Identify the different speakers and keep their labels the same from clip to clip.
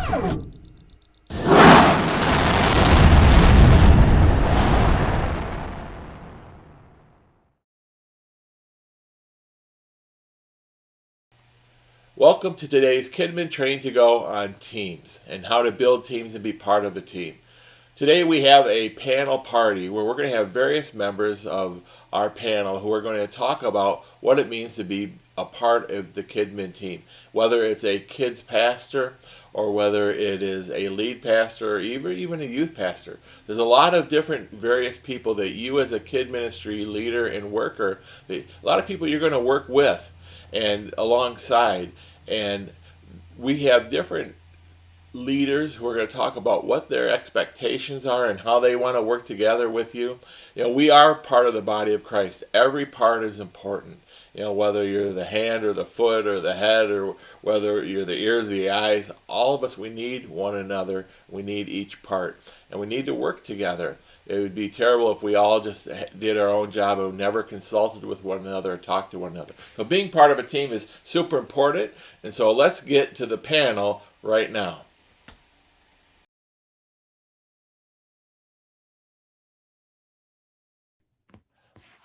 Speaker 1: Welcome to today's Kidmin Training to Go on teams and how to build teams and be part of a team. Today we have a panel party where we're going to have various members of our panel who are going to talk about what it means to be a part of the Kidmin team, whether it's a kids pastor or whether it is a lead pastor or even a youth pastor. There's a lot of different various people that you as a kid ministry leader and worker, a lot of people you're going to work with and alongside. And we have different leaders who are going to talk about what their expectations are and how they want to work together with you. We are part of the body of Christ. Every part is important. Whether you're the hand or the foot or the head or whether you're the ears or the eyes, all of us, we need one another. We need each part. And we need to work together. It would be terrible if we all just did our own job and never consulted with one another or talked to one another. So being part of a team is super important. And so let's get to the panel right now.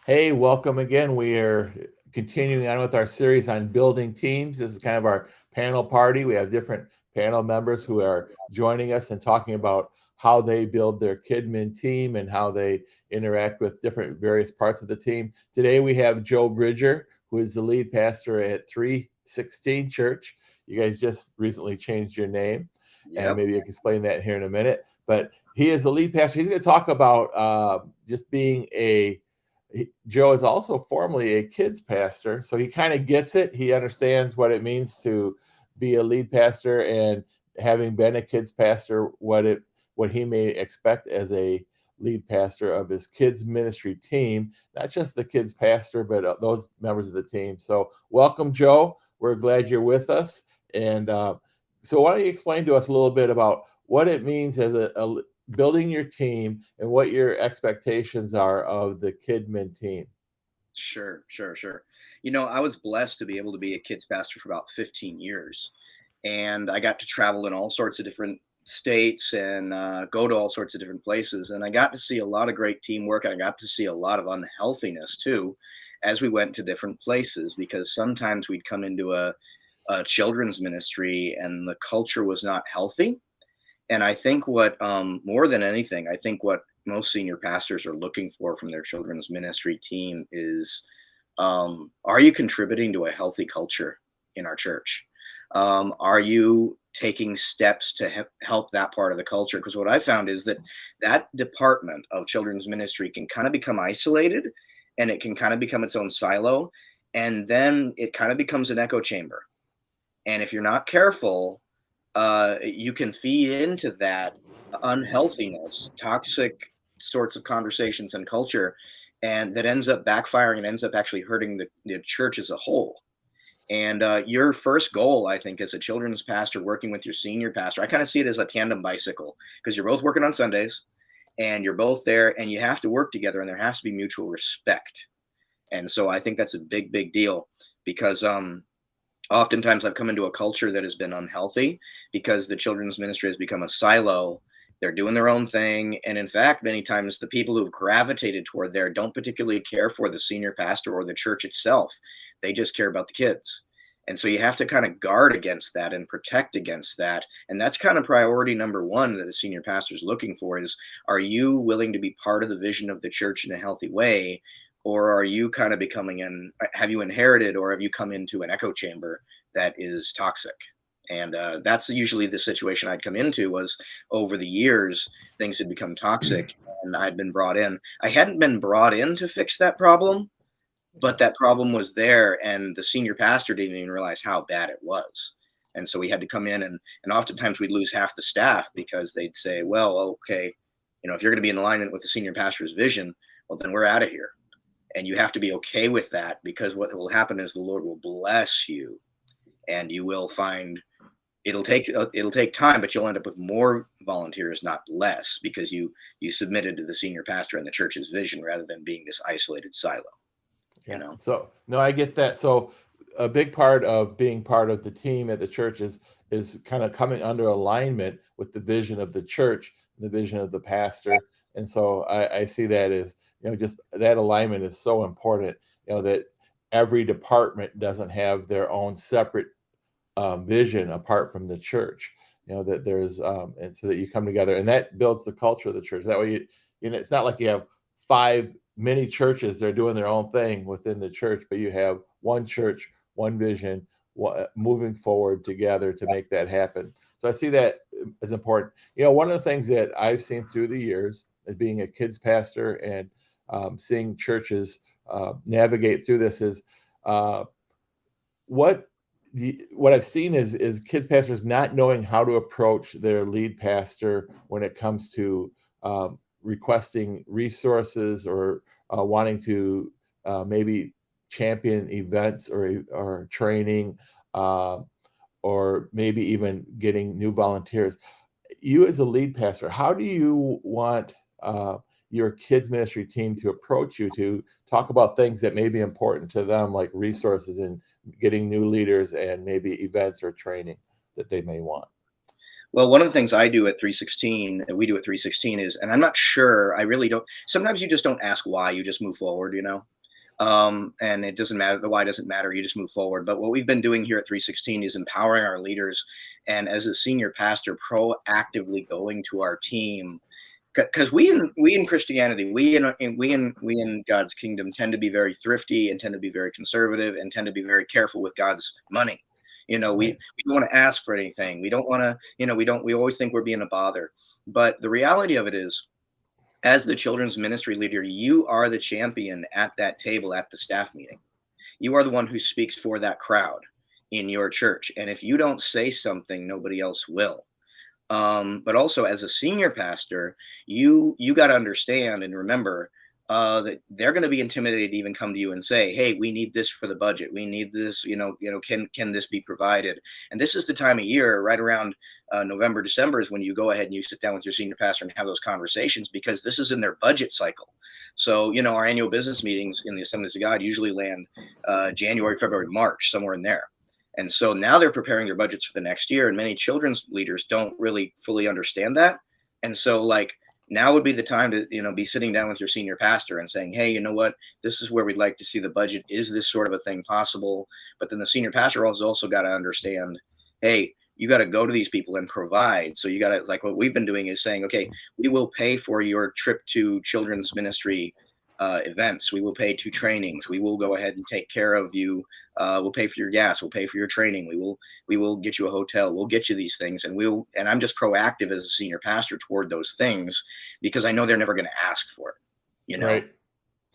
Speaker 1: Hey, welcome again. We are continuing on with our series on building teams. This is kind of our panel party. We have different panel members who are joining us and talking about how they build their Kidmin team and how they interact with different various parts of the team. Today we have Joe Bridger, who is the lead pastor at 316 Church. You guys just recently changed your name, and maybe I can explain that here in a minute. But he is the lead pastor. He's going to talk about just being Joe is also formerly a kids pastor, so he kind of gets it. He understands what it means to be a lead pastor, and having been a kids pastor, what he may expect as a lead pastor of his kids ministry team, not just the kids pastor, but those members of the team. So welcome, Joe. We're glad you're with us. And so why don't you explain to us a little bit about what it means as a building your team and what your expectations are of the Kidmin team.
Speaker 2: Sure. I was blessed to be able to be a kids pastor for about 15 years. And I got to travel in all sorts of different states and go to all sorts of different places. And I got to see a lot of great teamwork. And I got to see a lot of unhealthiness too as we went to different places, because sometimes we'd come into a children's ministry and the culture was not healthy. And I think what, more than anything, I think what most senior pastors are looking for from their children's ministry team is, are you contributing to a healthy culture in our church? Are you taking steps to help that part of the culture? Because what I found is that that department of children's ministry can kind of become isolated, and it can kind of become its own silo. And then it kind of becomes an echo chamber. And if you're not careful, you can feed into that unhealthiness, toxic sorts of conversations and culture, and that ends up backfiring and ends up actually hurting the church as a whole. And your first goal, I think, as a children's pastor working with your senior pastor, I kind of see it as a tandem bicycle, because you're both working on Sundays and you're both there and you have to work together, and there has to be mutual respect. And so I think that's a big, big deal, because oftentimes I've come into a culture that has been unhealthy because the children's ministry has become a silo. They're doing their own thing. And in fact, many times the people who've gravitated toward there don't particularly care for the senior pastor or the church itself. They just care about the kids. And so you have to kind of guard against that and protect against that. And that's kind of priority number one that the senior pastor is looking for is, are you willing to be part of the vision of the church in a healthy way? Or are you kind of have you inherited, or have you come into an echo chamber that is toxic? And that's usually the situation I'd come into. Was over the years, things had become toxic and I'd been brought in. I hadn't been brought in to fix that problem, but that problem was there, and the senior pastor didn't even realize how bad it was. And so we had to come in, and oftentimes we'd lose half the staff because they'd say, well, okay, if you're going to be in alignment with the senior pastor's vision, well, then we're out of here. And you have to be okay with that, because what will happen is the Lord will bless you, and you will find it'll take time, but you'll end up with more volunteers, not less, because you submitted to the senior pastor and the church's vision rather than being this isolated silo.
Speaker 1: So no, I get that. So a big part of being part of the team at the church is is kind of coming under alignment with the vision of the church, the vision of the pastor. And so I see that as, just that alignment is so important, that every department doesn't have their own separate vision apart from the church. That there's and so that you come together, and that builds the culture of the church. That way, it's not like you have five many churches, they're doing their own thing within the church, but you have one church, one vision, moving forward together to make that happen. So I see that as important. One of the things that I've seen through the years as being a kids pastor and seeing churches navigate through this is what I've seen is kids pastors not knowing how to approach their lead pastor when it comes to requesting resources or wanting to maybe champion events or training, or maybe even getting new volunteers. You as a lead pastor, how do you want your kids ministry team to approach you to talk about things that may be important to them, like resources and getting new leaders and maybe events or training that they may want?
Speaker 2: Well, one of the things I do at 316, and we do at 316 is, and I'm not sure, I really don't, sometimes you just don't ask why, you just move forward, and it doesn't matter, the why doesn't matter, you just move forward. But what we've been doing here at 316 is empowering our leaders, and as a senior pastor, proactively going to our team, because we in Christianity, we in God's kingdom tend to be very thrifty and tend to be very conservative and tend to be very careful with God's money. We don't want to ask for anything. We don't want to, we always think we're being a bother. But the reality of it is, as the children's ministry leader, you are the champion at that table at the staff meeting. You are the one who speaks for that crowd in your church. And if you don't say something, nobody else will. But also as a senior pastor, you got to understand and remember that they're going to be intimidated to even come to you and say, "Hey, we need this for the budget. We need this. Can this be provided?" And this is the time of year, right around November, December, is when you go ahead and you sit down with your senior pastor and have those conversations, because this is in their budget cycle. So our annual business meetings in the Assemblies of God usually land January, February, March, somewhere in there. And so now they're preparing their budgets for the next year, and many children's leaders don't really fully understand that. And so, now would be the time to be sitting down with your senior pastor and saying, "Hey, you know what, this is where we'd like to see the budget. Is this sort of a thing possible?" But then the senior pastor has also got to understand, hey, you got to go to these people and provide. So you got to, like what we've been doing is saying, okay, we will pay for your trip to children's ministry events. We will pay 2 trainings. We will go ahead and take care of you. We'll pay for your gas. We'll pay for your training. We will get you a hotel. We'll get you these things. And I'm just proactive as a senior pastor toward those things, because I know they're never going to ask for it.
Speaker 1: Right.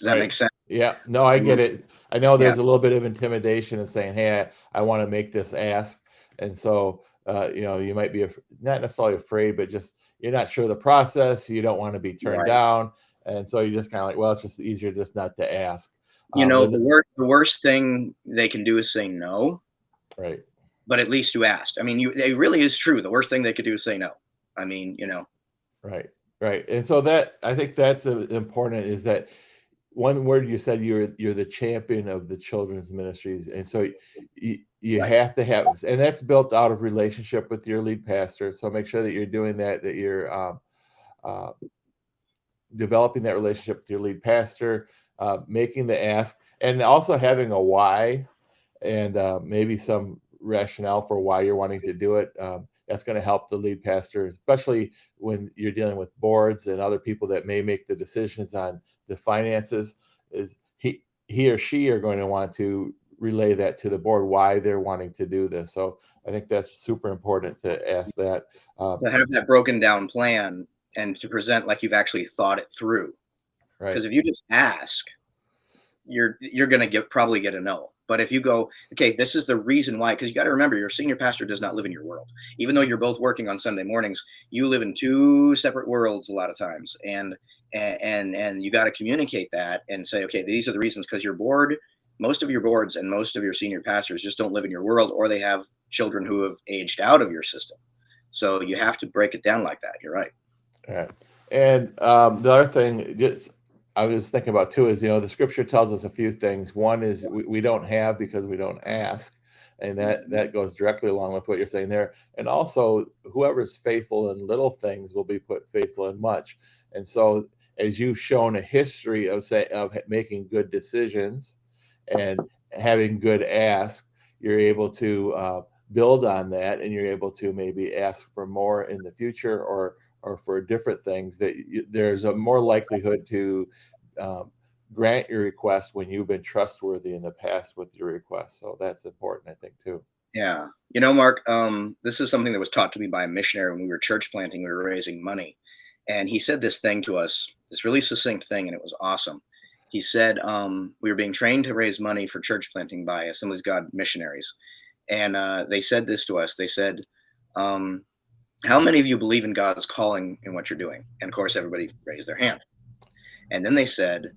Speaker 2: Does that make sense?
Speaker 1: Yeah. No, I get it. I know
Speaker 2: Yeah.
Speaker 1: there's a little bit of intimidation in saying, "Hey, I want to make this ask," and so you might be not necessarily afraid, but just you're not sure of the process. You don't want to be turned
Speaker 2: Right.
Speaker 1: down, and so you're just kind of like, "Well, it's just easier just not to ask."
Speaker 2: The worst thing they can do is say no.
Speaker 1: Right.
Speaker 2: But at least you asked. I mean, it really is true. The worst thing they could do is say no. I mean.
Speaker 1: Right. Right. And so I think that's important, is that one word you said, you're the champion of the children's ministries, and so you
Speaker 2: Right.
Speaker 1: have to have, and that's built out of relationship with your lead pastor. So make sure that you're doing that, that you're uh, developing that relationship with your lead pastor, making the ask, and also having a why, and maybe some rationale for why you're wanting to do it. That's going to help the lead pastor, especially when you're dealing with boards and other people that may make the decisions on the finances. Is he or she are going to want to relay that to the board, why they're wanting to do this. So I think that's super important to ask that.
Speaker 2: To have that broken down plan and to present like you've actually thought it through.
Speaker 1: Right.
Speaker 2: Because if you just ask, you're going to probably get a no. But if you go, okay, this is the reason why, because you got to remember, your senior pastor does not live in your world. Even though you're both working on Sunday mornings, you live in 2 separate worlds a lot of times, and you got to communicate that and say, okay, these are the reasons, because your board, most of your boards and most of your senior pastors just don't live in your world, or they have children who have aged out of your system. So you have to break it down like that. You're right.
Speaker 1: Right. And the other thing, just I was thinking about too, is the scripture tells us a few things. One is we don't have because we don't ask. And that
Speaker 2: Mhm.
Speaker 1: that goes directly along with what you're saying there. And also, whoever's faithful in little things will be put faithful in much. And so, as you've shown a history of making good decisions and having good asks, you're able to build on that, and you're able to maybe ask for more in the future, or for different things that there's a more likelihood to um, grant your request when you've been trustworthy in the past with your request. So that's important, I think, too.
Speaker 2: Yeah. Mark, this is something that was taught to me by a missionary when we were church planting, we were raising money. And he said this thing to us, this really succinct thing, and it was awesome. He said, we were being trained to raise money for church planting by Assemblies of God missionaries. And they said this to us. They said, um, how many of you believe in God's calling in what you're doing? And of course, everybody raised their hand. And then they said,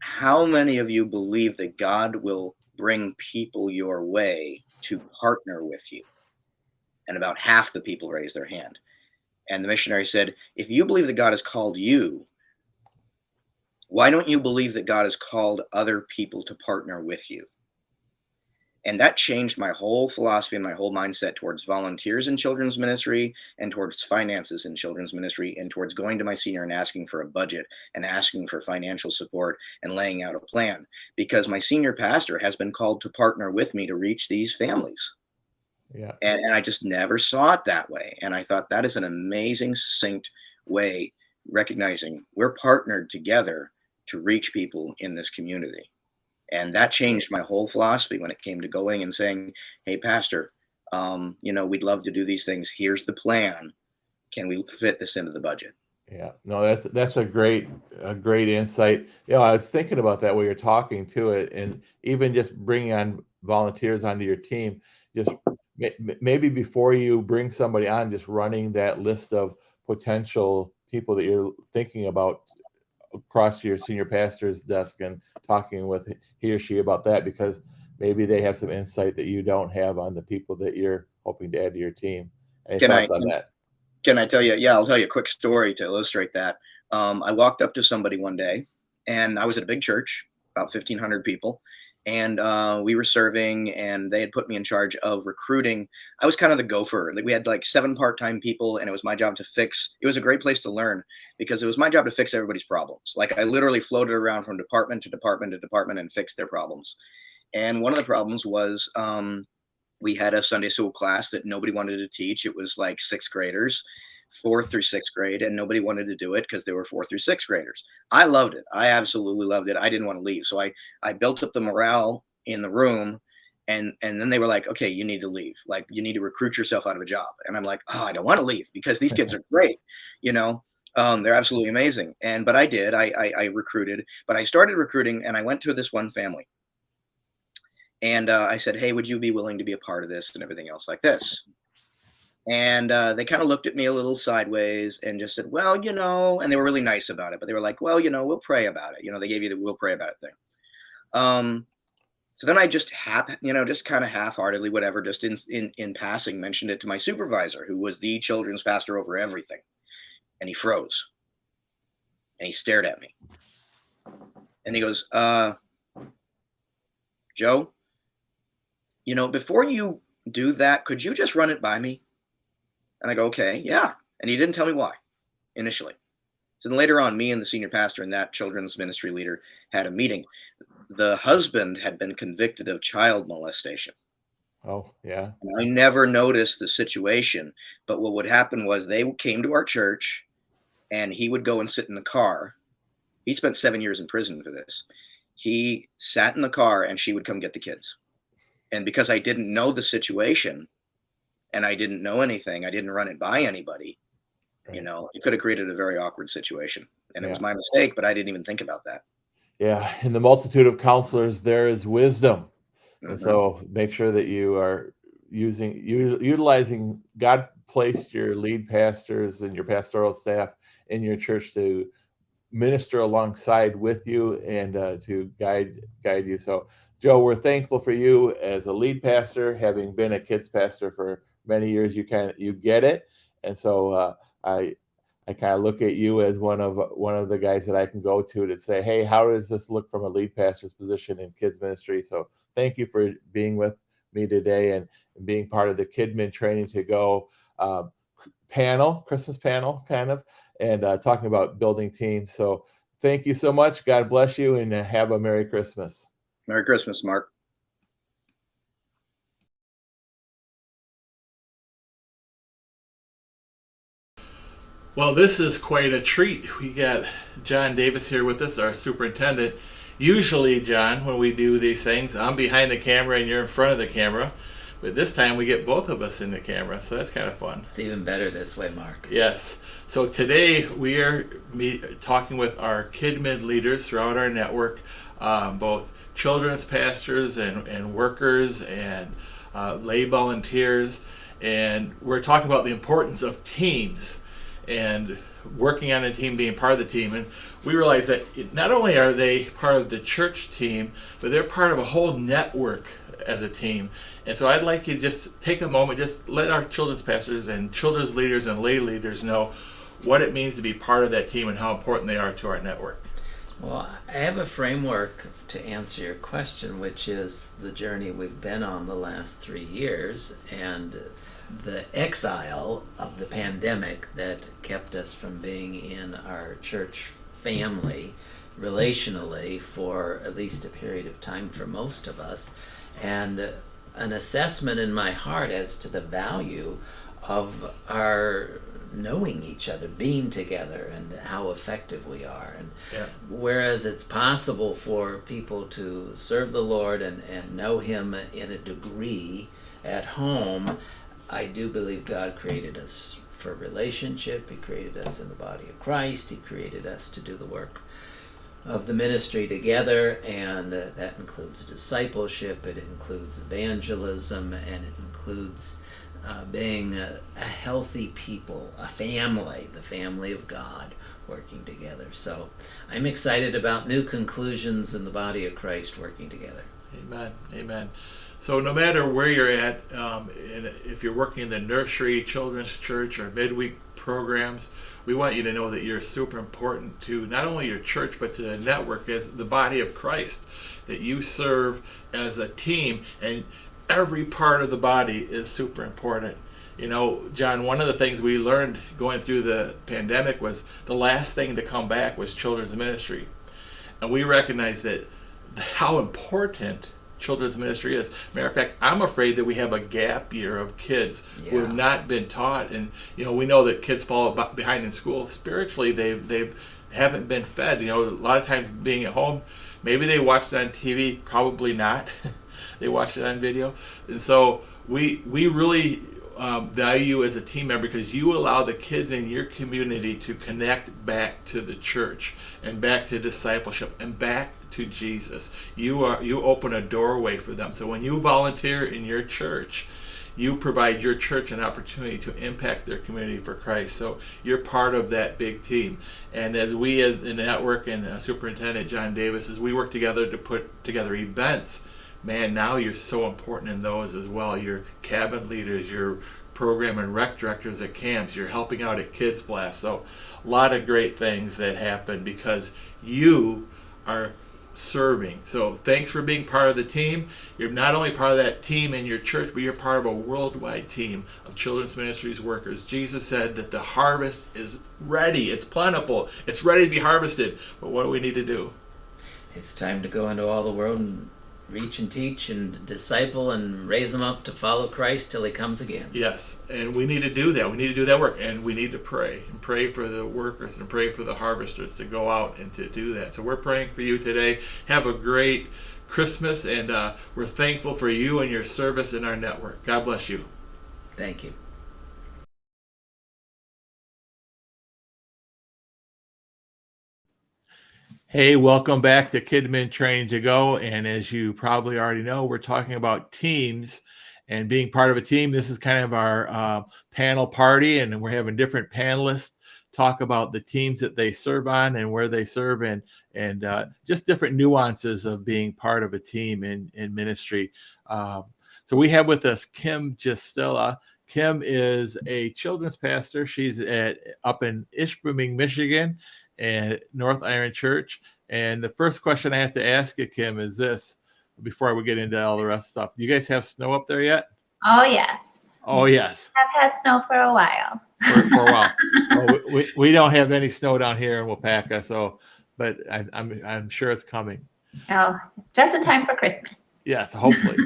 Speaker 2: how many of you believe that God will bring people your way to partner with you? And about half the people raised their hand. And the missionary said, if you believe that God has called you, why don't you believe that God has called other people to partner with you? And that changed my whole philosophy and my whole mindset towards volunteers in children's ministry, and towards finances in children's ministry, and towards going to my senior and asking for a budget and asking for financial support and laying out a plan, because my senior pastor has been called to partner with me to reach these families.
Speaker 1: Yeah.
Speaker 2: And I just never saw it that way. And I thought that is an amazing, succinct way, recognizing we're partnered together to reach people in this community. And that changed my whole philosophy when it came to going and saying, hey, Pastor, we'd love to do these things. Here's the plan. Can we fit this into the budget?
Speaker 1: Yeah, no, that's a great insight. I was thinking about that while you're talking to it, and even just bringing on volunteers onto your team, just maybe before you bring somebody on, just running that list of potential people that you're thinking about across your senior pastor's desk and talking with he or she about that, because maybe they have some insight that you don't have on the people that you're hoping to add to your team. Any
Speaker 2: Can I
Speaker 1: thoughts on that?
Speaker 2: can I tell you? Yeah, I'll tell you a quick story to illustrate that. I walked up to somebody one day, and I was at a big church, about 1,500 people, and we were serving, and they had put me in charge of recruiting. I was kind of the gopher. Like, we had like 7 part-time people, and it was my job to fix. It was a great place to learn, because it was my job to fix everybody's problems. Like, I literally floated around from department to department to department and fixed their problems. And one of the problems was, we had a Sunday school class that nobody wanted to teach. It was like sixth graders, fourth through sixth grade, and nobody wanted to do it because they were fourth through sixth graders. I loved it. I absolutely loved it. I didn't want to leave. So I built up the morale in the room. And then they were like, okay, you need to leave. Like, you need to recruit yourself out of a job. And I'm like, oh, I don't want to leave because these kids are great. You know, they're absolutely amazing. But I did. I recruited, but I started recruiting, and I went to this one family. And I said, hey, would you be willing to be a part of this and everything else like this? And they kind of looked at me a little sideways and just said, well, and they were really nice about it. But they were like, well, we'll pray about it. They gave you the we'll pray about it thing. So then I just just kind of half-heartedly, whatever, just in passing, mentioned it to my supervisor, who was the children's pastor over everything. And he froze and he stared at me. And he goes, Joe, before you do that, could you just run it by me? And I go, okay, yeah. And he didn't tell me why initially. So then later on, me and the senior pastor and that children's ministry leader had a meeting. The husband had been convicted of child molestation.
Speaker 1: Oh, yeah.
Speaker 2: And I never noticed the situation, but what would happen was they came to our church, and he would go and sit in the car. He spent 7 years in prison for this. He sat in the car, and she would come get the kids. And because I didn't know the situation, and I didn't know anything, I didn't run it by anybody,
Speaker 1: Right.
Speaker 2: it could have created a very awkward situation. And it was
Speaker 1: Yeah.
Speaker 2: my mistake, but I didn't even think about that.
Speaker 1: Yeah. In the multitude of counselors, there is wisdom. And
Speaker 2: Hmm.
Speaker 1: so make sure that you are utilizing. God placed your lead pastors and your pastoral staff in your church to minister alongside with you and to guide you. So, Joe, we're thankful for you as a lead pastor, having been a kids pastor for many years. You get it, and so I kind of look at you as one of the guys that I can go to say, hey, how does this look from a lead pastor's position in kids ministry? So, thank you for being me today and being part of the Kidmin Training to Go panel, Christmas panel, kind of, and talking about building teams. So thank you so much. God bless you, and have a Merry Christmas.
Speaker 2: Merry Christmas, Mark.
Speaker 1: Well, this is quite a treat. We got John Davis here with us, our superintendent. Usually, John, when we do these things, I'm behind the camera and you're in front of the camera. But this time we get both of us in the camera, so that's kind of fun.
Speaker 3: It's even better this way, Mark.
Speaker 1: Yes. So today we are talking with our Kidmin leaders throughout our network, both children's pastors and workers and lay volunteers. And we're talking about the importance of teams and working on a team, being part of the team. And we realize that not only are they part of the church team, but they're part of a whole network as a team. And so I'd like you to just take a moment, just let our children's pastors and children's leaders and lay leaders know what it means to be part of that team and how important they are to our network.
Speaker 3: Well, I have a framework to answer your question, which is the journey we've been on the last 3 years and the exile of the pandemic that kept us from being in our church family relationally for at least a period of time for most of us, and an assessment in my heart as to the value of our knowing each other, being together, and how effective we are. And whereas it's possible for people to serve the Lord and know Him in a degree at home, I do believe God created us for relationship. He created us in the body of Christ. He created us to do the work of the ministry together, and that includes discipleship, it includes evangelism, and it includes being a healthy people, a family, the family of God, working together. So I'm excited about new conclusions in the body of Christ working together.
Speaker 1: Amen. Amen. So no matter where you're at, if you're working in the nursery, children's church, or midweek programs, we want you to know that you're super important to not only your church, but to the network as the body of Christ, that you serve as a team, and every part of the body is super important. You know, John, one of the things we learned going through the pandemic was the last thing to come back was children's ministry. And we recognized that how important children's ministry is. Matter of fact, I'm afraid that we have a gap year of kids who have not been taught. And you know, we know that kids fall behind in school spiritually. They haven't been fed. You know, a lot of times being at home, maybe they watched it on TV, probably not. They watched it on video. And so we really value you as a team member, because you allow the kids in your community to connect back to the church and back to discipleship and back to Jesus. You open a doorway for them. So when you volunteer in your church, you provide your church an opportunity to impact their community for Christ. So you're part of that big team. And as we as the network and Superintendent John Davis, as we work together to put together events, man, now you're so important in those as well. You're cabin leaders, you're program and rec directors at camps, you're helping out at Kids Blast. So a lot of great things that happen because you are serving. So thanks for being part of the team. You're not only part of that team in your church, but you're part of a worldwide team of children's ministries workers. Jesus said that the harvest is ready, it's plentiful, it's ready to be harvested. But what do we need to do?
Speaker 3: It's time to go into all the world and reach and teach and disciple and raise them up to follow Christ till He comes again.
Speaker 1: Yes, and we need to do that. We need to do that work, and we need to pray and pray for the workers and pray for the harvesters to go out and to do that. So we're praying for you today. Have a great Christmas, and we're thankful for you and your service in our network. God bless you.
Speaker 3: Thank you.
Speaker 1: Hey, welcome back to Kidmin Training to Go. And as you probably already know, we're talking about teams and being part of a team. This is kind of our panel party, and we're having different panelists talk about the teams that they serve on and where they serve, and just different nuances of being part of a team in ministry. So we have with us Kim Justilla. Kim is a children's pastor. She's up in Ishpeming, Michigan, and North Iron Church. And the first question I have to ask you, Kim, is this: before we get into all the rest of the stuff. Do you guys have snow up there yet?
Speaker 4: Oh, yes.
Speaker 1: Oh, yes.
Speaker 4: I've had snow for a while.
Speaker 1: For a while. Well, we don't have any snow down here in Wapaka, so, but I'm sure it's coming.
Speaker 4: Oh, just in time for Christmas.
Speaker 1: Yes, hopefully.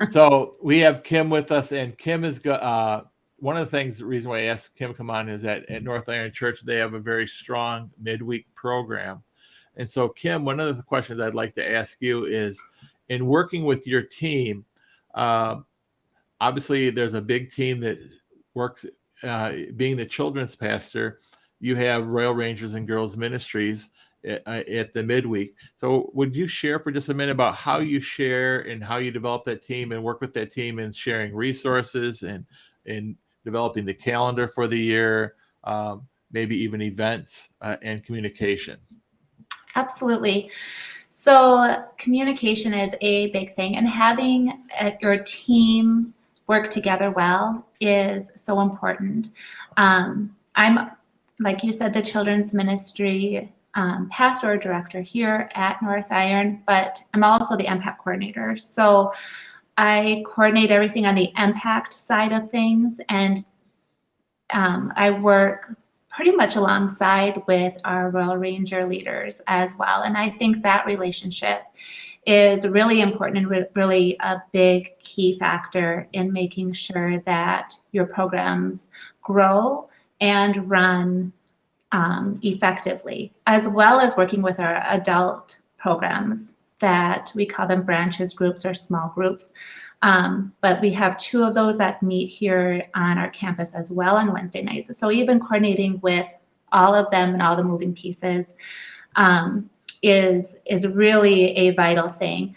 Speaker 1: So we have Kim with us, and Kim is one of the things, the reason why I asked Kim to come on is that at North Iron Church, they have a very strong midweek program. And so, Kim, one of the questions I'd like to ask you is, in working with your team, obviously there's a big team that works, being the children's pastor, you have Royal Rangers and Girls Ministries at the midweek. So would you share for just a minute about how you share and how you develop that team and work with that team and sharing resources and developing the calendar for the year, maybe even events and communications?
Speaker 4: Absolutely. So communication is a big thing, and having your team work together well is so important. I'm, like you said, the children's ministry pastor or director here at North Iron, but I'm also the MPACT coordinator. So I coordinate everything on the MPACT side of things, and I work pretty much alongside with our Royal Ranger leaders as well. And I think that relationship is really important and really a big key factor in making sure that your programs grow and run effectively, as well as working with our adult programs that we call them branches, groups, or small groups. But we have 2 of those that meet here on our campus as well on Wednesday nights. So even coordinating with all of them and all the moving pieces is really a vital thing.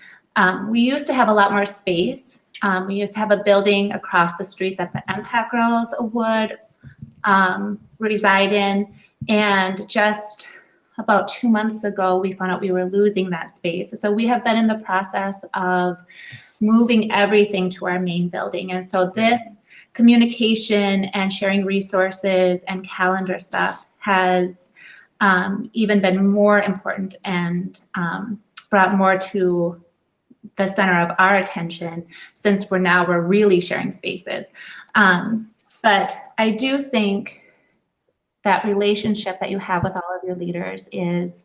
Speaker 4: We used to have a lot more space. We used to have a building across the street that the MPAC girls would reside in. And just about 2 months ago, we found out we were losing that space. So we have been in the process of moving everything to our main building. And so this communication and sharing resources and calendar stuff has even been more important and brought more to the center of our attention, since we're really sharing spaces. But I do think that relationship that you have with all of your leaders is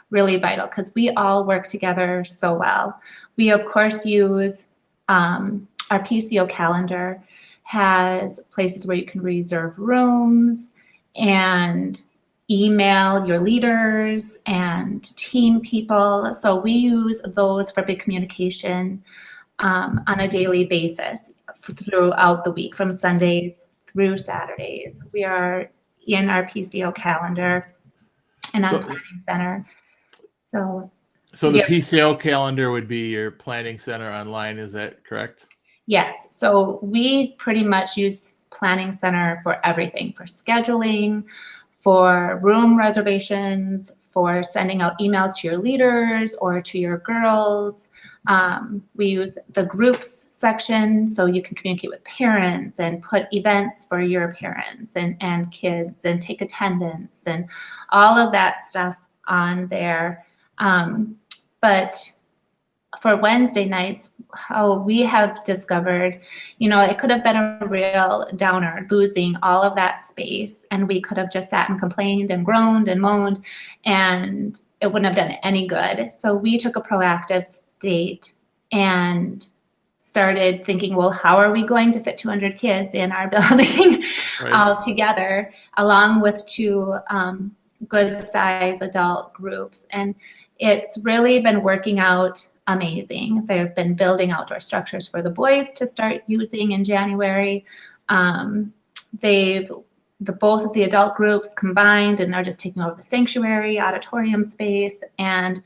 Speaker 4: really vital, because we all work together so well. We, of course, use our PCO calendar has places where you can reserve rooms and email your leaders and team people. So we use those for big communication on a daily basis throughout the week, from Sundays through Saturdays. We are in our PCO calendar and on Planning Center. So
Speaker 1: the PCO calendar would be your Planning Center online, is that correct?
Speaker 4: Yes. So we pretty much use Planning Center for everything, for scheduling, for room reservations, for sending out emails to your leaders or to your girls. We use the groups section so you can communicate with parents and put events for your parents and kids and take attendance and all of that stuff on there. But for Wednesday nights, how we have discovered, it could have been a real downer losing all of that space, and we could have just sat and complained and groaned and moaned, and it wouldn't have done any good. So we took a proactive state and started thinking, well, how are we going to fit 200 kids in our building all together, along with 2 good size adult groups? And it's really been working out amazing. They've been building outdoor structures for the boys to start using in January. Both of the adult groups combined and are just taking over the sanctuary auditorium space, and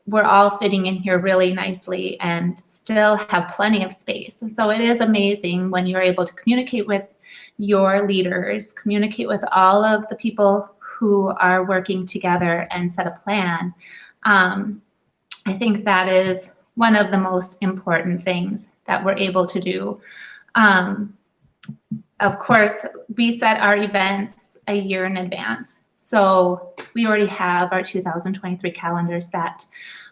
Speaker 4: we're all fitting in here really nicely and still have plenty of space. So it is amazing when you're able to communicate with your leaders, communicate with all of the people who are working together and set a plan. I think that is one of the most important things that we're able to do. Of course, we set our events a year in advance. So we already have our 2023 calendar set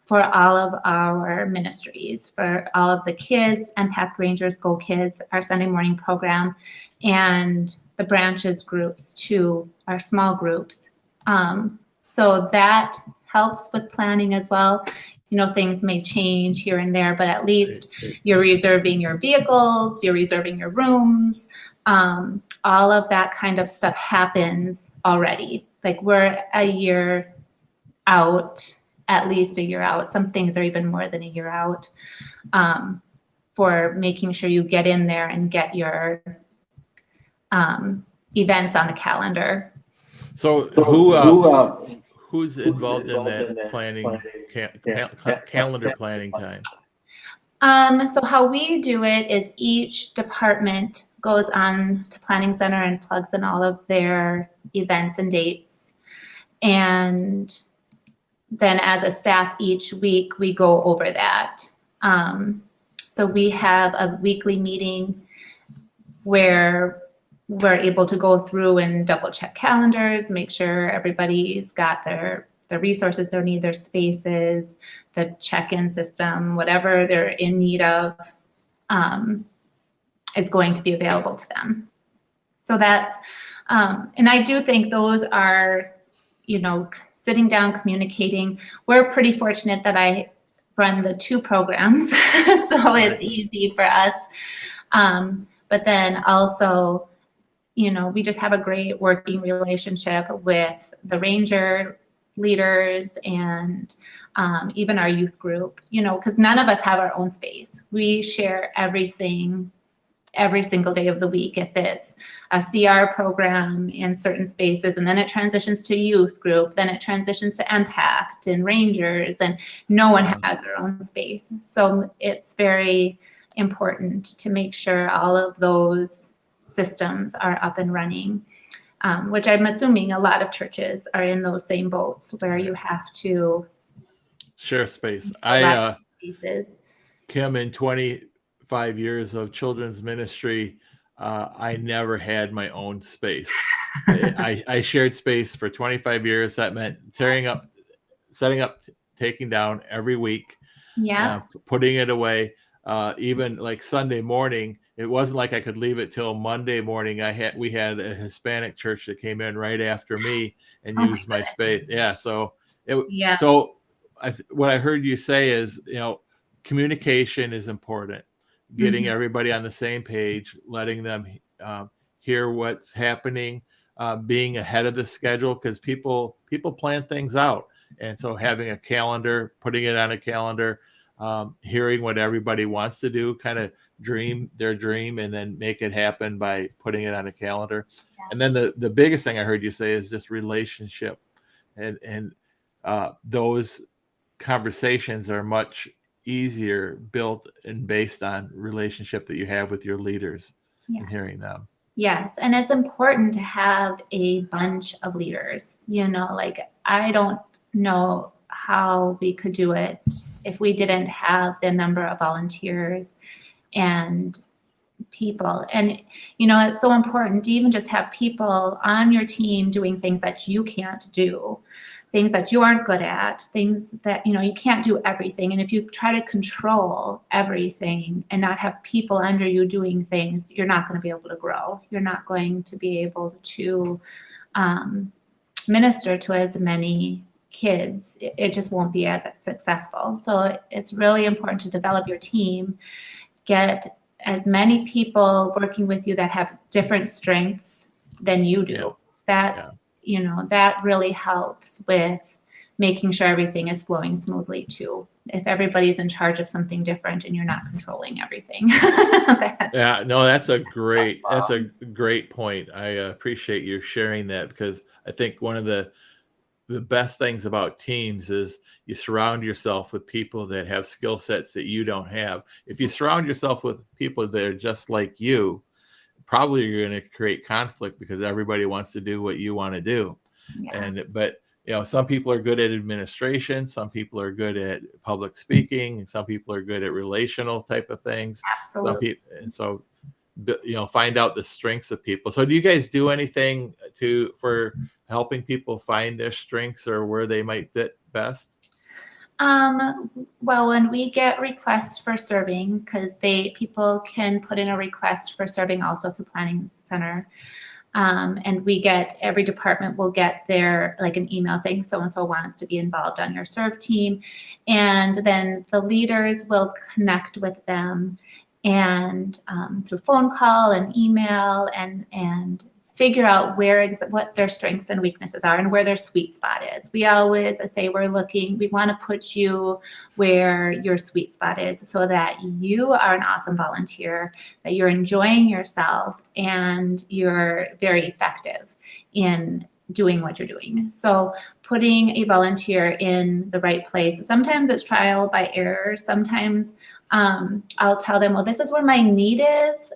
Speaker 4: for all of our ministries, for all of the kids, Impact Rangers, Go Kids, our Sunday morning program, and the branches groups too, our small groups. So that helps with planning as well. Things may change here and there, but at least you're reserving your vehicles, you're reserving your rooms. All of that kind of stuff happens already. Like we're a year out, at least a year out. Some things are even more than a year out, for making sure you get in there and get your events on the calendar.
Speaker 1: So who's involved in that planning, calendar planning time?
Speaker 4: So how we do it is each department goes on to Planning Center and plugs in all of their events and dates. And then as a staff each week, we go over that. So we have a weekly meeting where we're able to go through and double check calendars, make sure everybody's got their resources they need, their spaces, the check-in system, whatever they're in need of, is going to be available to them. So that's, and I do think those are, sitting down, communicating. We're pretty fortunate that I run the 2 programs, so it's easy for us. But then also, we just have a great working relationship with the Ranger leaders and even our youth group, because none of us have our own space. We share everything every single day of the week. If it's a CR program in certain spaces, and then it transitions to youth group, then it transitions to Impact and Rangers, and no one has their own space. So it's very important to make sure all of those systems are up and running, which I'm assuming a lot of churches are in those same boats where you have to
Speaker 1: share space. Kim, in 25 years of children's ministry, I never had my own space. I shared space for 25 years. That meant setting up, taking down every week, putting it away. Even like Sunday morning, it wasn't like I could leave it till Monday morning. We had a Hispanic church that came in right after me and used my space. Yeah. So what I heard you say is, communication is important. Getting everybody on the same page, letting them hear what's happening, being ahead of the schedule, because people plan things out. And so having a calendar, putting it on a calendar, hearing what everybody wants to do, kind of dream their dream and then make it happen by putting it on a calendar. Yeah. And then the biggest thing I heard you say is just relationship. And those conversations are much easier built and based on relationship that you have with your leaders and hearing them.
Speaker 4: Yes. And it's important to have a bunch of leaders, I don't know how we could do it if we didn't have the number of volunteers and people. And, it's so important to even just have people on your team doing things that you can't do, things that you aren't good at, things that, you can't do everything. And if you try to control everything and not have people under you doing things, you're not going to be able to grow. You're not going to be able to minister to as many kids. It just won't be as successful. So it's really important to develop your team, get as many people working with you that have different strengths than you do. That's that really helps with making sure everything is flowing smoothly too. If everybody's in charge of something different and you're not controlling everything.
Speaker 1: That's a great point. I appreciate you sharing that, because I think one of the best things about teams is you surround yourself with people that have skill sets that you don't have. If you surround yourself with people that are just like you, probably you're going to create conflict because everybody wants to do what you want to do. But some people are good at administration, some people are good at public speaking, and some people are good at relational type of things.
Speaker 4: Absolutely.
Speaker 1: Find out the strengths of people. So do you guys do anything for helping people find their strengths or where they might fit best?
Speaker 4: Well, when we get requests for serving, because people can put in a request for serving also through Planning Center. And every department will get like an email saying so-and-so wants to be involved on your serve team. And then the leaders will connect with them and through phone call and email and figure out what their strengths and weaknesses are and where their sweet spot is. We always say we want to put you where your sweet spot is so that you are an awesome volunteer, that you're enjoying yourself, and you're very effective in doing what you're doing. So putting a volunteer in the right place, sometimes it's trial by error. Sometimes I'll tell them, well, this is where my need is.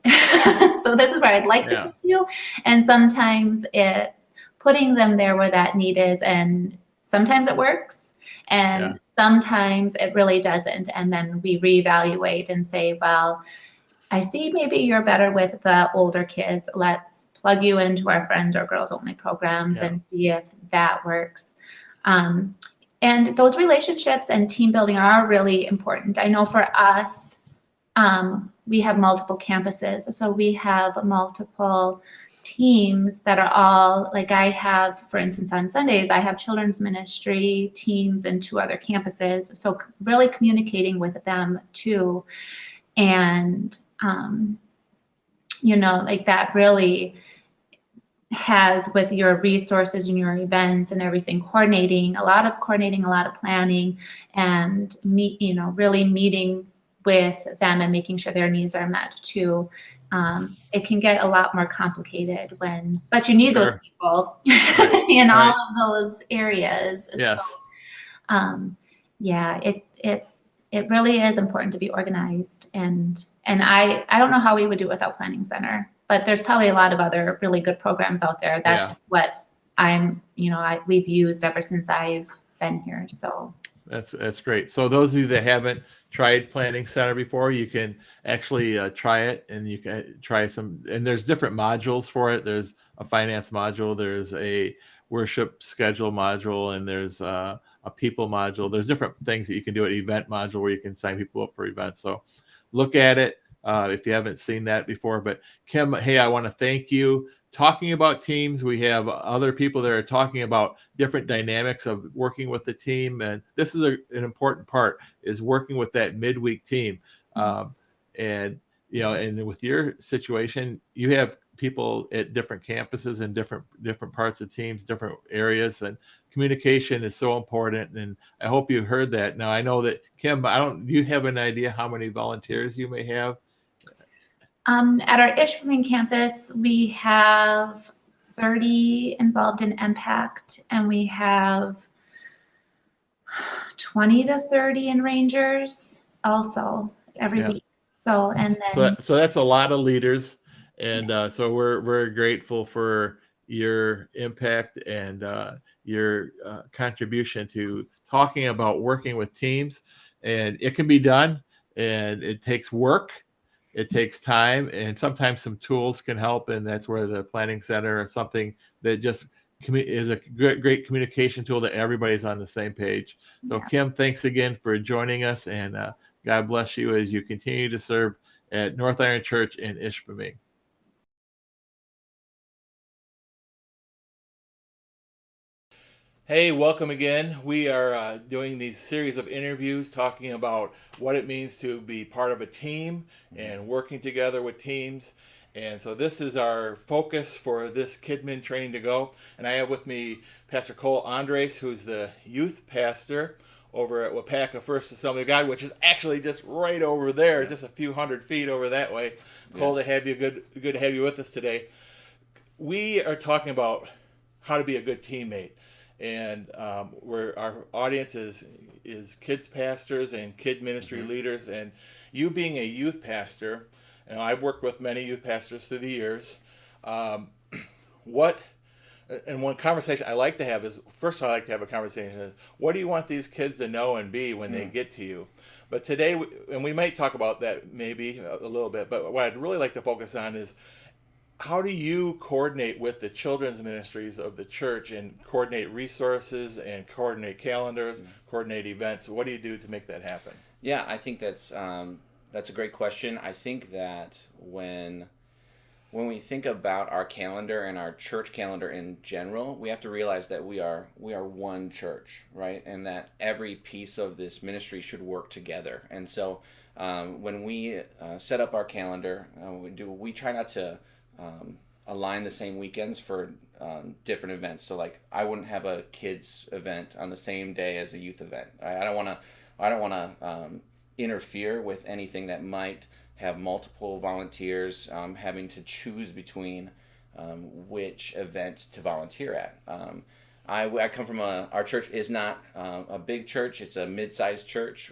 Speaker 4: So this is where I'd like to put you. And sometimes it's putting them there where that need is. And sometimes it works. And sometimes it really doesn't. And then we reevaluate and say, well, I see maybe you're better with the older kids. Let's plug you into our friends or girls only programs and see if that works. And those relationships and team building are really important. I know for us, we have multiple campuses. So we have multiple teams that are all, like I have, for instance, on Sundays, I have children's ministry teams in 2 other campuses. So really communicating with them too. And, like that really has, with your resources and your events and everything, coordinating, a lot of planning, and really meeting with them and making sure their needs are met too. It can get a lot more complicated but you need those people in all of those areas.
Speaker 1: Yes.
Speaker 4: So, it really is important to be organized, and I don't know how we would do it without Planning Center, but there's probably a lot of other really good programs out there. That's just what we've used ever since I've been here. So
Speaker 1: that's great. So those of you that haven't tried Planning Center before, you can actually try it, and you can try some. And there's different modules for it. There's a finance module. There's a worship schedule module, and there's a people module. There's different things that you can do at event module where you can sign people up for events. So look at it if you haven't seen that before. But Kim, hey, I want to thank you. Talking about teams, we have other people that are talking about different dynamics of working with the team. And this is an important part, is working with that midweek team. And with your situation, you have people at different campuses and different parts of teams, different areas, and communication is so important. And I hope you heard that. Now, I know that, Kim, do you have an idea how many volunteers you may have?
Speaker 4: At our Ishpeming campus, we have 30 involved in Impact, and we have 20 to 30 in Rangers also every week. So
Speaker 1: that's a lot of leaders, and so we're grateful for your impact and your contribution to talking about working with teams. And it can be done, and it takes work. It takes time, and sometimes some tools can help, and that's where the Planning Center is something that just is a great communication tool that everybody's on the same page. So Kim, thanks again for joining us, and God bless you as you continue to serve at North Iron Church in Ishpeming. Hey, welcome again. We are doing these series of interviews talking about what it means to be part of a team and working together with teams. And so this is our focus for this Kidmin Training to Go. And I have with me Pastor Cole Andres, who's the youth pastor over at Wapaka First Assembly of God, which is actually just right over there, just a few hundred feet over that way. Cole, to have you, good to have you with us today. We are talking about how to be a good teammate. And where our audience is kids pastors and kid ministry leaders, and you being a youth pastor, and I've worked with many youth pastors through the years. One conversation I like to have is, first I like to have a conversation is, what do you want these kids to know and be when they get to you? But today, and we might talk about that maybe a little bit, but what I'd really like to focus on is, how do you coordinate with the children's ministries of the church and coordinate resources and coordinate calendars, coordinate events? What do you do to make that happen?
Speaker 5: Yeah, I think that's a great question. I think that when we think about our calendar and our church calendar in general, we have to realize that we are one church, right? And that every piece of this ministry should work together. And so when we set up our calendar, we try not to align the same weekends for different events. So like I wouldn't have a kids event on the same day as a youth event. I don't want to interfere with anything that might have multiple volunteers having to choose between which event to volunteer at. I come from our church is not a big church, it's a mid-sized church.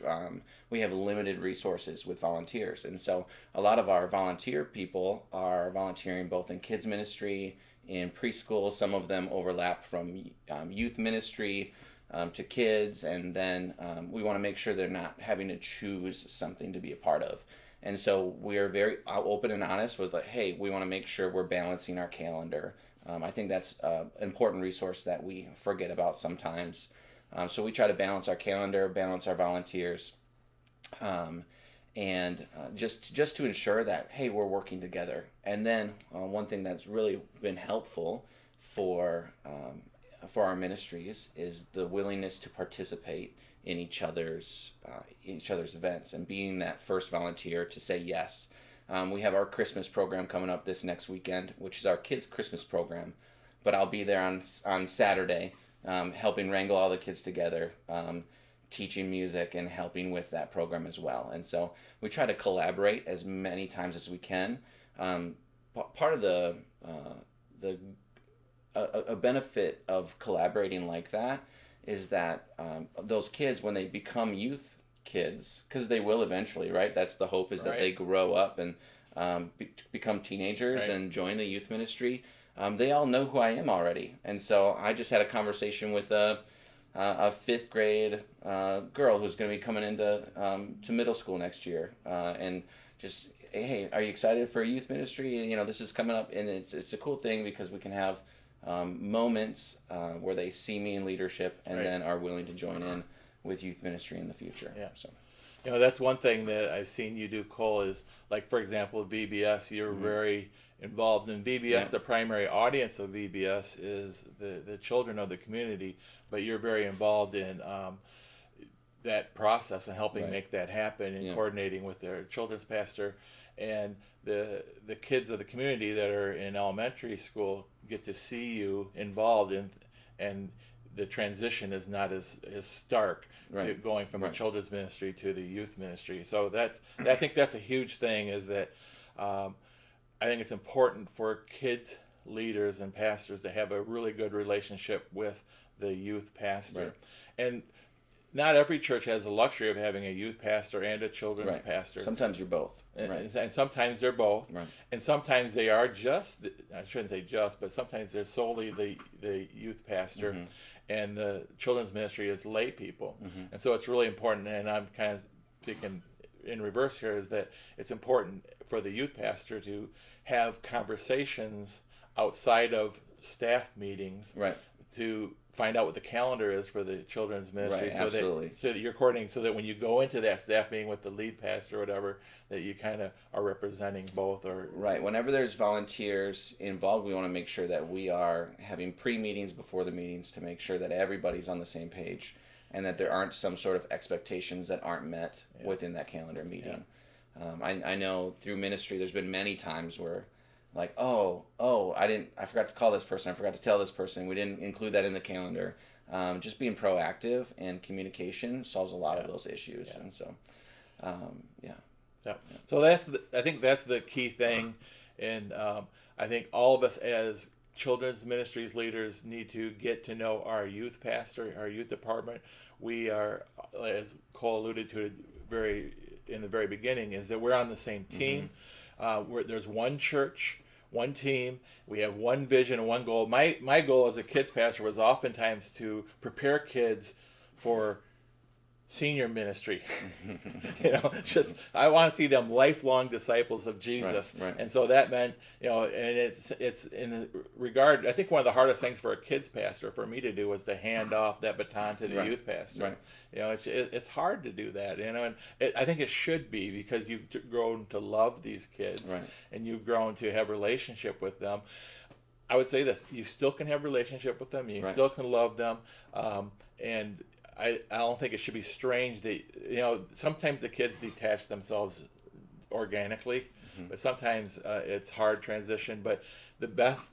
Speaker 5: We have limited resources with volunteers, and so a lot of our volunteer people are volunteering both in kids ministry, in preschool. Some of them overlap from youth ministry to kids, and then we want to make sure they're not having to choose something to be a part of. And so we are very open and honest with like, hey, we want to make sure we're balancing our calendar. I think that's an important resource that we forget about sometimes. So we try to balance our calendar, balance our volunteers, and just to ensure that, hey, we're working together. And then one thing that's really been helpful for our ministries is the willingness to participate in each other's events and being that first volunteer to say yes. We have our Christmas program coming up this next weekend, which is our kids' Christmas program. But I'll be there on Saturday, helping wrangle all the kids together, teaching music and helping with that program as well. And so we try to collaborate as many times as we can. Part of a benefit of collaborating like that is that those kids, when they become youth kids, because they will eventually, right? That's the hope, is that they grow up and become teenagers and join the youth ministry. They all know who I am already. And so I just had a conversation with a fifth grade girl who's going to be coming into to middle school next year, and just, hey, are you excited for youth ministry? This is coming up, and it's a cool thing because we can have moments where they see me in leadership and then are willing to join in with youth ministry in the future.
Speaker 1: Yeah.
Speaker 5: So,
Speaker 1: that's one thing that I've seen you do, Cole, is like, for example, VBS, you're very involved in VBS. Yeah. The primary audience of VBS is the children of the community, but you're very involved in that process and helping make that happen and coordinating with their children's pastor. And the kids of the community that are in elementary school get to see you involved in, and the transition is not as stark to going from the children's ministry to the youth ministry. So I think that's a huge thing, is that I think it's important for kids leaders and pastors to have a really good relationship with the youth pastor. And not every church has the luxury of having a youth pastor and a children's pastor.
Speaker 5: Sometimes you're both.
Speaker 1: And sometimes they're both. And sometimes they are I shouldn't say just, but sometimes they're solely the youth pastor, and the children's ministry is lay people. And so it's really important, and I'm kind of speaking in reverse here, is that it's important for the youth pastor to have conversations outside of staff meetings to find out what the calendar is for the children's ministry, so that you're coordinating, so that when you go into that staff meeting with the lead pastor or whatever, that you kind of are representing both.
Speaker 5: Whenever there's volunteers involved, we want to make sure that we are having pre-meetings before the meetings to make sure that everybody's on the same page and that there aren't some sort of expectations that aren't met within that calendar meeting. I know through ministry there's been many times where, like, I forgot to call this person, I forgot to tell this person, we didn't include that in the calendar. Just being proactive and communication solves a lot of those issues. And so
Speaker 1: so I think that's the key thing. And I think all of us as children's ministries leaders need to get to know our youth pastor, our youth department. We are, as Cole alluded to in the very beginning, is that we're on the same team. There's one church, one team. We have one vision and one goal. My goal as a kids pastor was oftentimes to prepare kids for senior ministry. Just I want to see them lifelong disciples of Jesus.
Speaker 5: Right.
Speaker 1: And so that meant, and it's in regard. I think one of the hardest things for a kids pastor for me to do was to hand off that baton to the youth pastor.
Speaker 5: Right.
Speaker 1: It's hard to do that, and I think it should be, because you've grown to love these kids,
Speaker 5: Right.
Speaker 1: and you've grown to have relationship with them. I would say this: you still can have relationship with them, you
Speaker 5: Right.
Speaker 1: still can love them, and I don't think it should be strange that sometimes the kids detach themselves organically, but sometimes it's hard transition. But the best,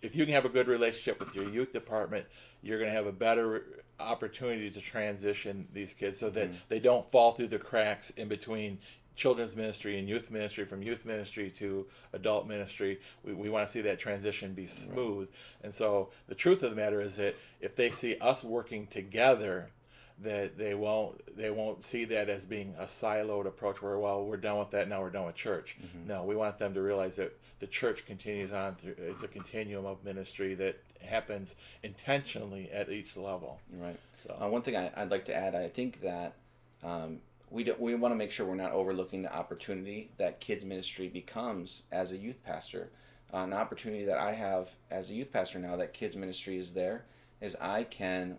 Speaker 1: if you can have a good relationship with your youth department, you're going to have a better opportunity to transition these kids so that they don't fall through the cracks in between children's ministry and youth ministry, from youth ministry to adult ministry. We want to see that transition be smooth. And so the truth of the matter is that if they see us working together, that they won't see that as being a siloed approach where, well, we're done with that, now we're done with church. No, we want them to realize that the church continues on through, it's a continuum of ministry that happens intentionally at each level.
Speaker 5: Right.
Speaker 1: So
Speaker 5: One thing I'd like to add, I think that we want to make sure we're not overlooking the opportunity that kids ministry becomes as a youth pastor. An opportunity that I have as a youth pastor now that kids ministry is there is I can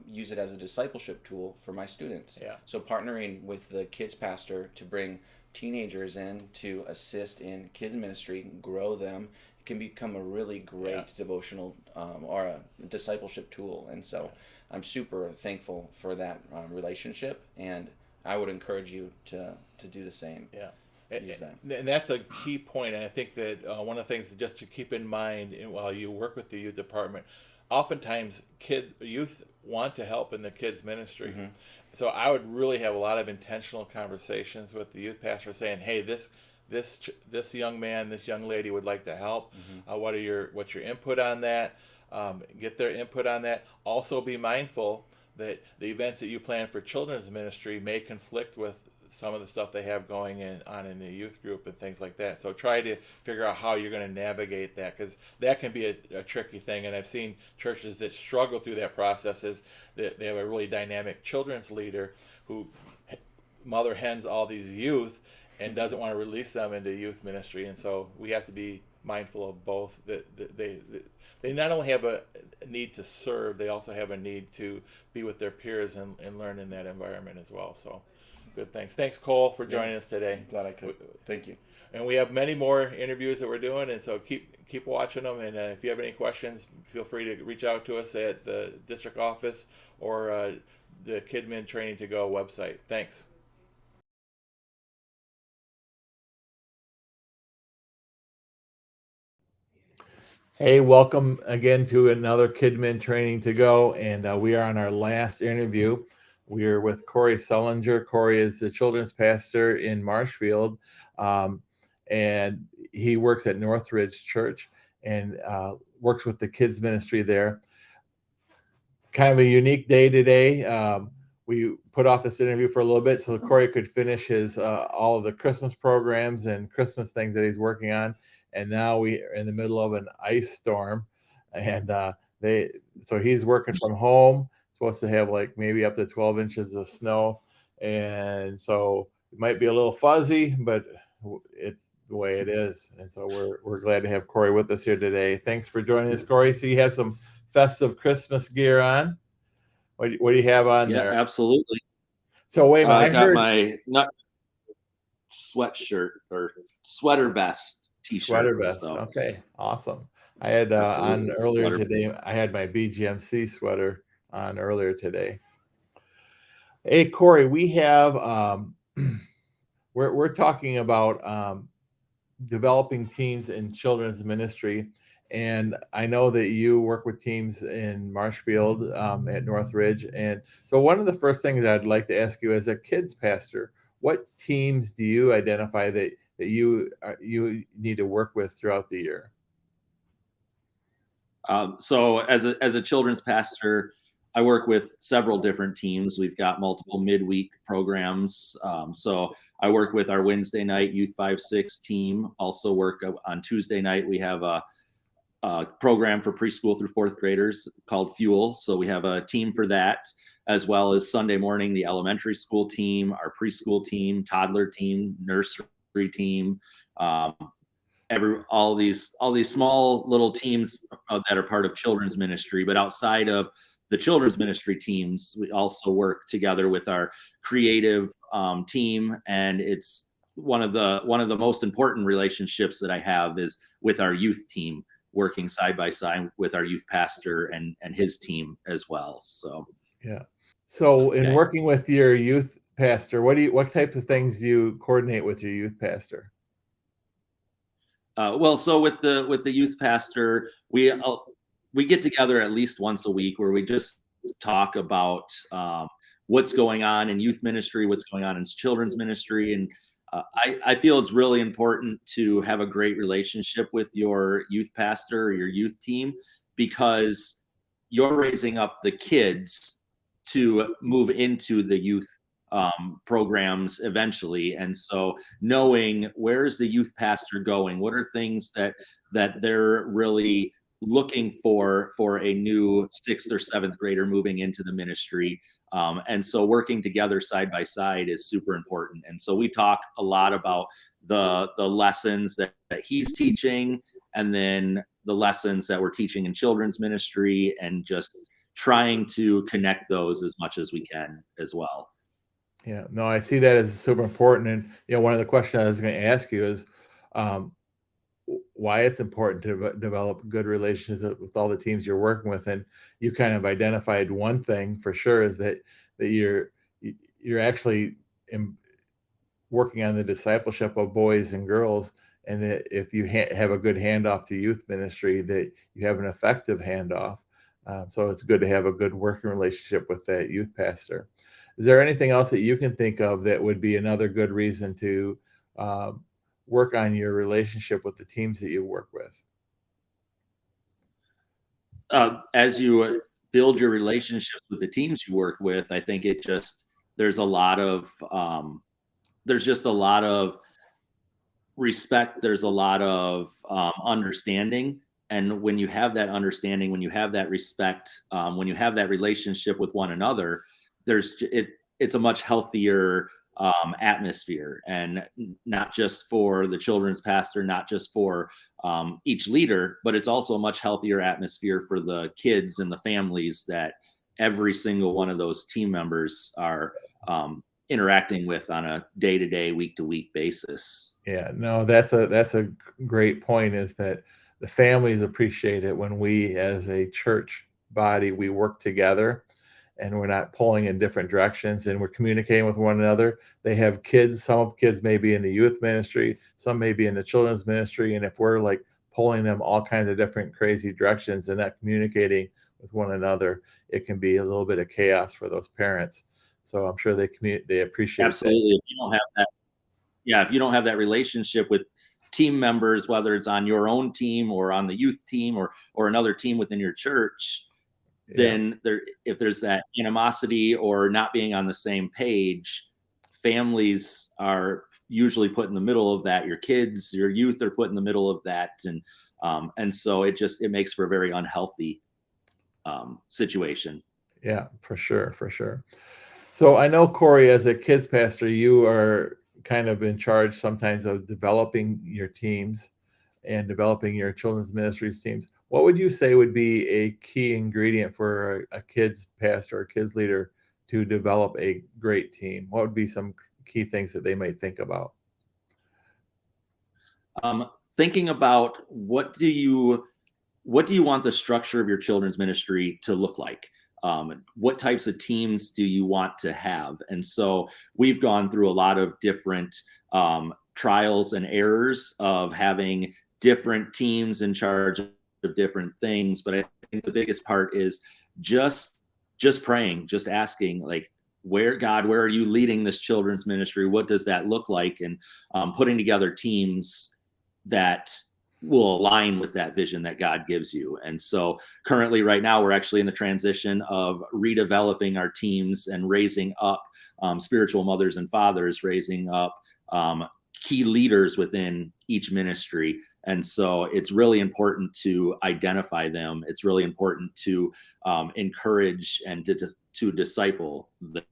Speaker 5: use it as a discipleship tool for my students.
Speaker 1: Yeah.
Speaker 5: So partnering with the kids pastor to bring teenagers in to assist in kids ministry, grow them, can become a really great devotional or a discipleship tool. And so I'm super thankful for that relationship, and I would encourage you to do the same.
Speaker 1: Yeah.
Speaker 5: Use that.
Speaker 1: And that's a key point. And I think that one of the things just to keep in mind while you work with the youth department, oftentimes youth want to help in the kids ministry. So I would really have a lot of intentional conversations with the youth pastor saying, hey, this young man, this young lady would like to help. What's your input on that? Get their input on that. Also be mindful that the events that you plan for children's ministry may conflict with some of the stuff they have going on in the youth group and things like that. So try to figure out how you're going to navigate that, because that can be a tricky thing. And I've seen churches that struggle through that process is that they have a really dynamic children's leader who mother hens all these youth and doesn't want to release them into youth ministry. And so we have to be mindful of both, that they not only have a need to serve, they also have a need to be with their peers and learn in that environment as well. So good, thanks Cole for joining us today.
Speaker 5: Glad I could. Thank you.
Speaker 1: And we have many more interviews that we're doing, and so keep watching them. And if you have any questions, feel free to reach out to us at the district office or the Kidmin Training to Go website. Thanks. Hey, welcome again to another Kidmin Training to Go, and we are on our last interview. We are with Corey Sullinger. Corey is the children's pastor in Marshfield, and he works at Northridge Church and works with the kids ministry there. Kind of a unique day today. We put off this interview for a little bit so Corey could finish his all of the Christmas programs and Christmas things that he's working on. And now we are in the middle of an ice storm, and so he's working from home. Supposed to have like maybe up to 12 inches of snow, and so it might be a little fuzzy, but it's the way it is. And so we're glad to have Corey with us here today. Thanks for joining us, Corey. So you have some festive Christmas gear on. What do you have on there?
Speaker 6: Yeah, absolutely.
Speaker 1: So wait a minute,
Speaker 6: I got my sweatshirt or sweater vest t-shirt.
Speaker 1: Sweater vest.
Speaker 6: So.
Speaker 1: Okay, awesome. I had on earlier today. I had my BGMC sweater on earlier today. Hey, Corey, we have we're talking about developing teams in children's ministry, and I know that you work with teams in Marshfield at Northridge, and so one of the first things I'd like to ask you as a kids pastor, what teams do you identify that you need to work with throughout the year?
Speaker 6: So as a children's pastor, I work with several different teams. We've got multiple midweek programs. So I work with our Wednesday night Youth 5-6 team. Also work on Tuesday night. We have program for preschool through fourth graders called Fuel. So we have a team for that, as well as Sunday morning, the elementary school team, our preschool team, toddler team, nursery team, all these small little teams that are part of children's ministry. But outside of the children's ministry teams, we also work together with our creative team, and it's one of the most important relationships that I have is with our youth team, working side by side with our youth pastor and his team as well. So
Speaker 1: yeah. So in
Speaker 6: Okay.
Speaker 1: working with your youth pastor, what types of things do you coordinate with your youth pastor?
Speaker 6: Well, so with the youth pastor, we get together at least once a week where we just talk about what's going on in youth ministry, what's going on in children's ministry, and I feel it's really important to have a great relationship with your youth pastor or your youth team, because you're raising up the kids to move into the youth programs eventually. And so knowing where's the youth pastor going, what are things that they're really looking for a new sixth or seventh grader moving into the ministry. And so working together side by side is super important. And so we talk a lot about the lessons that he's teaching, and then the lessons that we're teaching in children's ministry, and just trying to connect those as much as we can as well.
Speaker 1: Yeah, no, I see that as super important. And, one of the questions I was going to ask you is why it's important to develop good relationships with all the teams you're working with. And you kind of identified one thing for sure, is that you're actually working on the discipleship of boys and girls. And that if you have a good handoff to youth ministry, that you have an effective handoff. So it's good to have a good working relationship with that youth pastor. Is there anything else that you can think of that would be another good reason to work on your relationship with the teams that you work with?
Speaker 6: As you build your relationships with the teams you work with, I think there's a lot of there's just a lot of respect. There's a lot of understanding. And when you have that understanding, when you have that respect, when you have that relationship with one another, it's a much healthier atmosphere, and not just for the children's pastor, not just for each leader, but it's also a much healthier atmosphere for the kids and the families that every single one of those team members are interacting with on a day-to-day, week-to-week basis.
Speaker 1: Yeah, no, that's a great point, is that the families appreciate it when we as a church body, we work together and we're not pulling in different directions, and we're communicating with one another. They have kids, some kids may be in the youth ministry, some may be in the children's ministry. And if we're like pulling them all kinds of different crazy directions and not communicating with one another, it can be a little bit of chaos for those parents. So I'm sure they appreciate
Speaker 6: Absolutely. If you don't have that relationship with team members, whether it's on your own team or on the youth team or another team within your church, then if there's that animosity or not being on the same page, families are usually put in the middle of that. Your kids, your youth are put in the middle of that. And so it makes for a very unhealthy situation.
Speaker 1: Yeah, for sure. So I know, Corey, as a kids pastor, you are kind of in charge sometimes of developing your teams and developing your children's ministries teams. What would you say would be a key ingredient for a kids pastor or kids leader to develop a great team? What would be some key things that they might think about?
Speaker 6: Thinking about what do you want the structure of your children's ministry to look like? What types of teams do you want to have? And so we've gone through a lot of different trials and errors of having different teams in charge of different things. But I think the biggest part is just praying, just asking, like, where are you leading this children's ministry? What does that look like? And putting together teams that will align with that vision that God gives you. And so currently right now, we're actually in the transition of redeveloping our teams and raising up spiritual mothers and fathers, raising up key leaders within each ministry. And so it's really important to identify them. It's really important to encourage and to disciple them.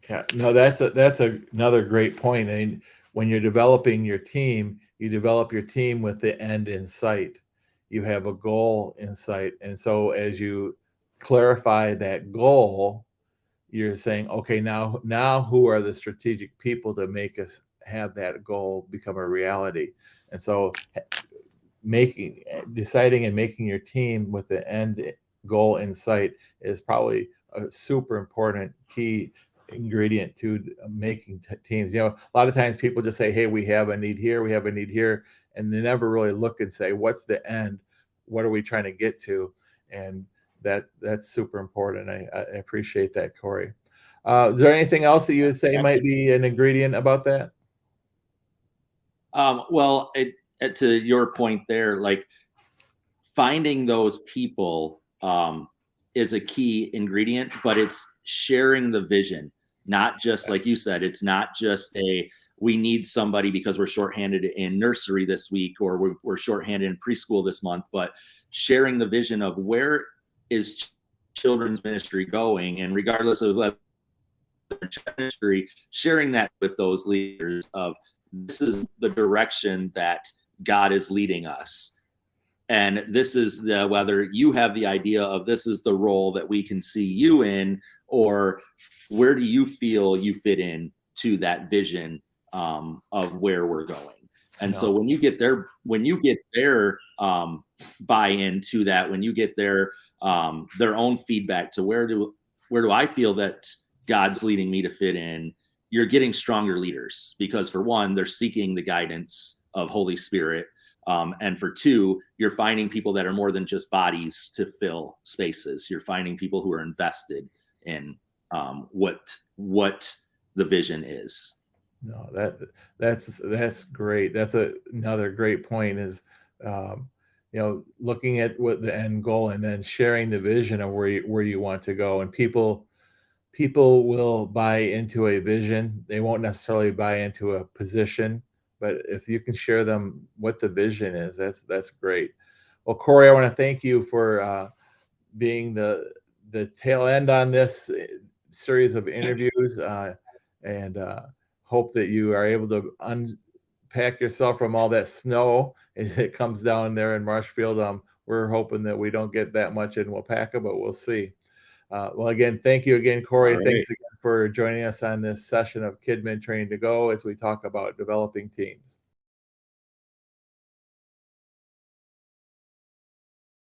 Speaker 1: Yeah, no, that's another great point. And when you're developing your team, you develop your team with the end in sight. You have a goal in sight, and so as you clarify that goal, you're saying, okay, now who are the strategic people to make us have that goal become a reality? And so deciding and making your team with the end goal in sight is probably a super important key ingredient to making teams. A lot of times people just say, hey, we have a need here, we have a need here, and they never really look and say, what's the end, what are we trying to get to? And that's super important. I appreciate that, Corey. Is there anything else that you would say might be an ingredient about that?
Speaker 6: Well, to your point there, like finding those people is a key ingredient, but it's sharing the vision, not just like you said, it's not just we need somebody because we're shorthanded in nursery this week, or we're shorthanded in preschool this month, but sharing the vision of where is children's ministry going, and regardless of whether ministry, sharing that with those leaders of this is the direction that God is leading us. And this is whether you have the idea of this is the role that we can see you in, or where do you feel you fit in to that vision of where we're going. And so when you get their buy-in to that, when you get their own feedback to where do I feel that God's leading me to fit in, you're getting stronger leaders, because for one, they're seeking the guidance of Holy Spirit. And for two, you're finding people that are more than just bodies to fill spaces. You're finding people who are invested in what the vision is.
Speaker 1: No, that's great. That's another great point is, looking at what the end goal and then sharing the vision of where you want to go. And people will buy into a vision. They won't necessarily buy into a position, but if you can share them what the vision is, that's great. Well, Corey, I want to thank you for being the tail end on this series of interviews, and hope that you are able to unpack yourself from all that snow as it comes down there in Marshfield. We're hoping that we don't get that much in Wapaka, but we'll see. Well, again, thank you again, Corey.
Speaker 6: Right.
Speaker 1: Thanks again for joining us on this session of Kidmin Training to Go as we talk about developing teams.